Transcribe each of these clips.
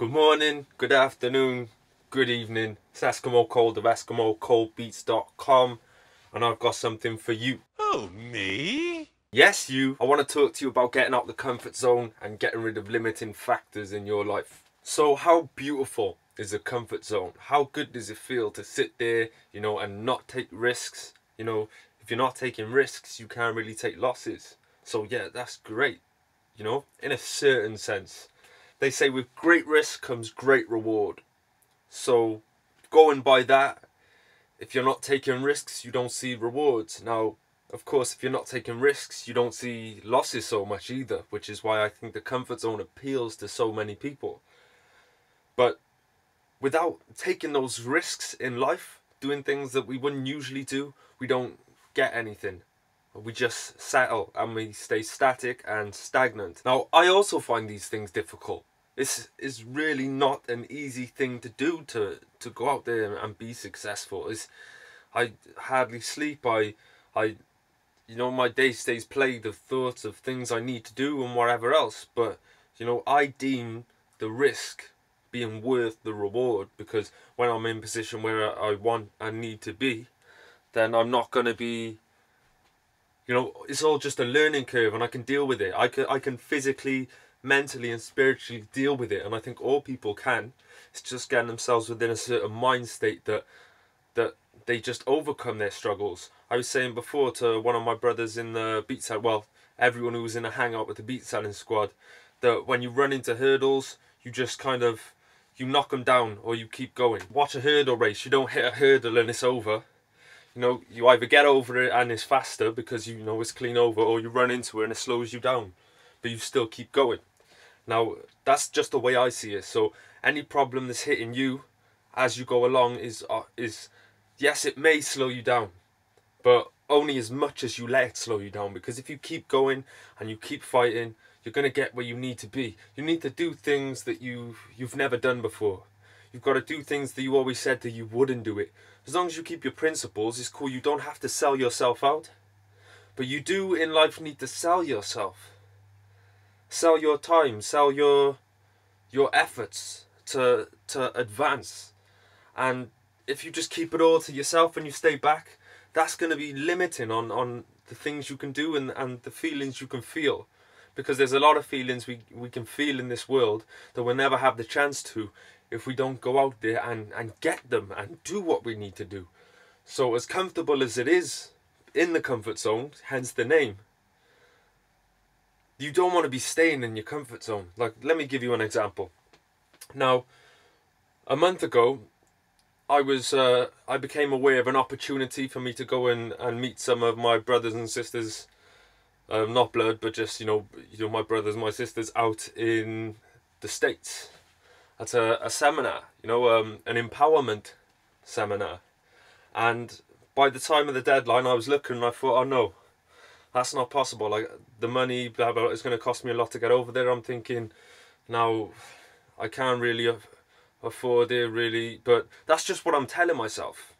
Good morning, good afternoon, good evening. It's Esskimo Cold of EskimoColdBeats.com, and I've got something for you. Oh, me? Yes, you. I want to talk to you about getting out of the comfort zone and getting rid of limiting factors in your life. So how beautiful is the comfort zone? How good does it feel to sit there, and not take risks? If you're not taking risks, you can't really take losses. So yeah, that's great, in a certain sense. They say with great risk comes great reward. So going by that, if you're not taking risks, you don't see rewards. Now, of course, if you're not taking risks, you don't see losses so much either, which is why I think the comfort zone appeals to so many people. But without taking those risks in life, doing things that we wouldn't usually do, we don't get anything. We just settle and we stay static and stagnant. Now, I also find these things difficult. This is really not an easy thing to do, to go out there and be successful. I hardly sleep. My day stays plagued of thoughts of things I need to do and whatever else. But, I deem the risk being worth the reward, because when I'm in a position where I want and need to be, then I'm not going to be, it's all just a learning curve and I can deal with it. I can physically, mentally and spiritually deal with it, and I think all people can. It's just getting themselves within a certain mind state that they just overcome their struggles. I was saying before to one of my brothers in the beat selling, well, everyone who was in a hangout with the beat selling squad, that when you run into hurdles, you just kind of, you knock them down or you keep going. Watch a hurdle race, you don't hit a hurdle and it's over. You either get over it and it's faster because it's clean over, or you run into it and it slows you down, but you still keep going. Now, that's just the way I see it. So any problem that's hitting you as you go along is yes, it may slow you down, but only as much as you let it slow you down. Because if you keep going and you keep fighting, you're going to get where you need to be. You need to do things that you've never done before. You've got to do things that you always said that you wouldn't do it. As long as you keep your principles, it's cool. You don't have to sell yourself out. But you do in life need to sell yourself. Sell your time, sell your efforts to advance. And if you just keep it all to yourself and you stay back, that's going to be limiting on the things you can do and the feelings you can feel. Because there's a lot of feelings we can feel in this world that we'll never have the chance to if we don't go out there and get them and do what we need to do. So as comfortable as it is in the comfort zone, hence the name, you don't want to be staying in your comfort zone. Like, let me give you an example. Now, a month ago, I became aware of an opportunity for me to go and meet some of my brothers and sisters, not blood, but just my brothers, my sisters out in the States at a seminar, an empowerment seminar. And by the time of the deadline, I was looking and I thought, oh no, that's not possible. Like, the money, blah, blah, it's going to cost me a lot to get over there. I'm thinking, now, I can't really afford it, really. But that's just what I'm telling myself.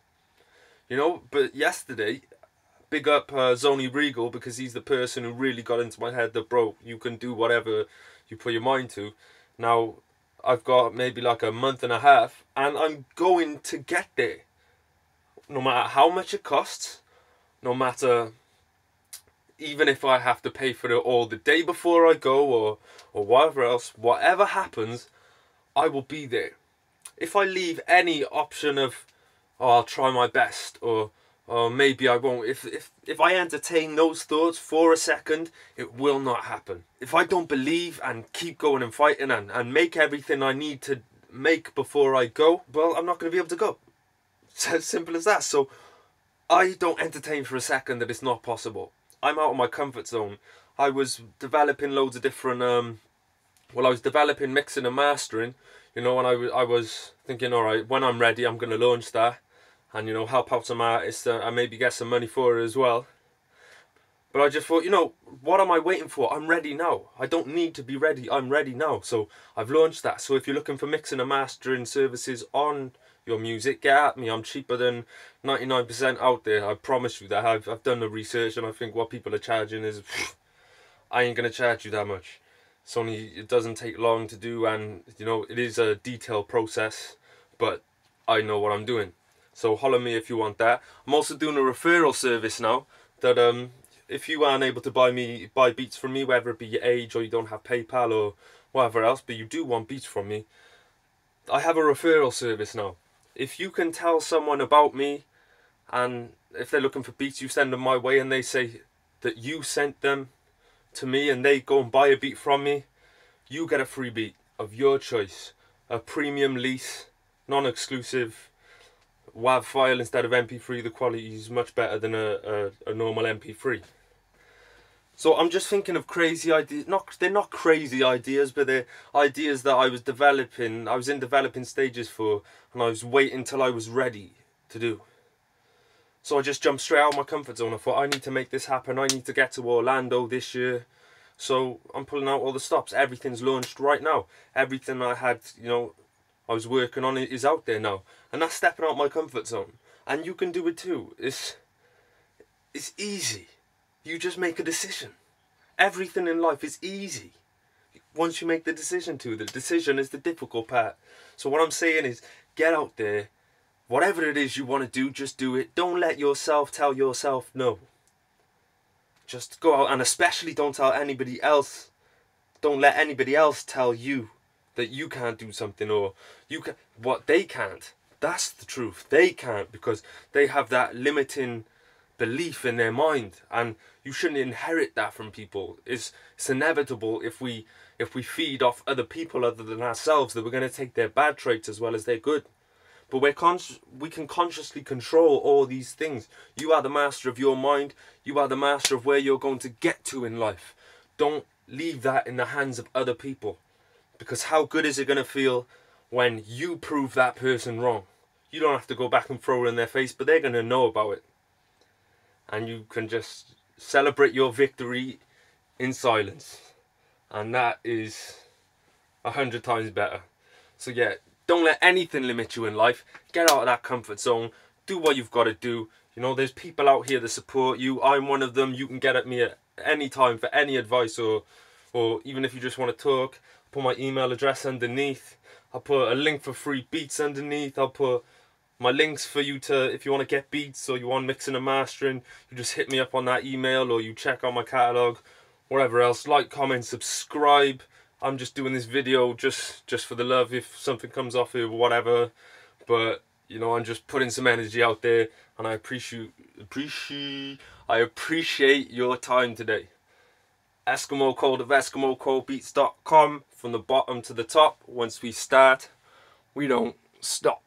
But yesterday, big up Zony Regal, because he's the person who really got into my head that, bro, you can do whatever you put your mind to. Now, I've got maybe like a month and a half, and I'm going to get there. No matter how much it costs, no matter, even if I have to pay for it all the day before I go or whatever else, whatever happens, I will be there. If I leave any option of, oh, I'll try my best, or maybe I won't, if I entertain those thoughts for a second, it will not happen. If I don't believe and keep going and fighting and make everything I need to make before I go, well, I'm not going to be able to go. It's as simple as that. So I don't entertain for a second that it's not possible. I'm out of my comfort zone. I was developing loads of different, I was developing mixing and mastering, and I was thinking, all right, when I'm ready, I'm going to launch that and, help out some artists and maybe get some money for it as well. But I just thought, what am I waiting for? I'm ready now. I don't need to be ready. I'm ready now. So I've launched that. So if you're looking for mixing and mastering services on your music, get at me. I'm cheaper than 99% out there. I promise you that. I've done the research, and I think what people are charging is, I ain't going to charge you that much. It doesn't take long to do, and you know, it is a detailed process, but I know what I'm doing. So holler me if you want that. I'm also doing a referral service now that if you aren't able to buy beats from me, whether it be your age or you don't have PayPal or whatever else, but you do want beats from me, I have a referral service now. If you can tell someone about me, and if they're looking for beats, you send them my way and they say that you sent them to me and they go and buy a beat from me, you get a free beat of your choice. A premium lease, non-exclusive, WAV file instead of MP3. The quality is much better than a normal MP3. So I'm just thinking of crazy ideas. They're not crazy ideas, but they're ideas that I was developing. I was in developing stages for, and I was waiting till I was ready to do. So I just jumped straight out of my comfort zone. I thought, I need to make this happen. I need to get to Orlando this year. So I'm pulling out all the stops. Everything's launched right now. Everything I had, you know, I was working on it is out there now. And that's stepping out my comfort zone. And you can do it too. It's easy. You just make a decision. Everything in life is easy. Once you make the decision to, the decision is the difficult part. So what I'm saying is, get out there. Whatever it is you want to do, just do it. Don't let yourself tell yourself no. Just go out, and especially don't tell anybody else. Don't let anybody else tell you that you can't do something, or you can. What they can't. That's the truth. They can't, because they have that limiting belief in their mind, and you shouldn't inherit that from people. It's inevitable if we feed off other people other than ourselves, that we're going to take their bad traits as well as their good. But we can consciously control all these things. You are the master of your mind. You are the master of where you're going to get to in life. Don't leave that in the hands of other people. Because how good is it going to feel when you prove that person wrong? You don't have to go back and throw it in their face, but they're going to know about it. And you can just celebrate your victory in silence. And that is 100 times better. So yeah, don't let anything limit you in life. Get out of that comfort zone. Do what you've got to do. You know, there's people out here that support you. I'm one of them. You can get at me at any time for any advice, or even if you just want to talk. I'll put my email address underneath. I'll put a link for free beats underneath. I'll put my links for you to, if you want to get beats or you want mixing and mastering, you just hit me up on that email, or you check out my catalogue, whatever else. Like, comment, subscribe. I'm just doing this video just for the love. If something comes off it, whatever. But you know, I'm just putting some energy out there, and I appreciate your time today. Esskimo Code of EskimoCodeBeats.com. From the bottom to the top. Once we start, we don't stop.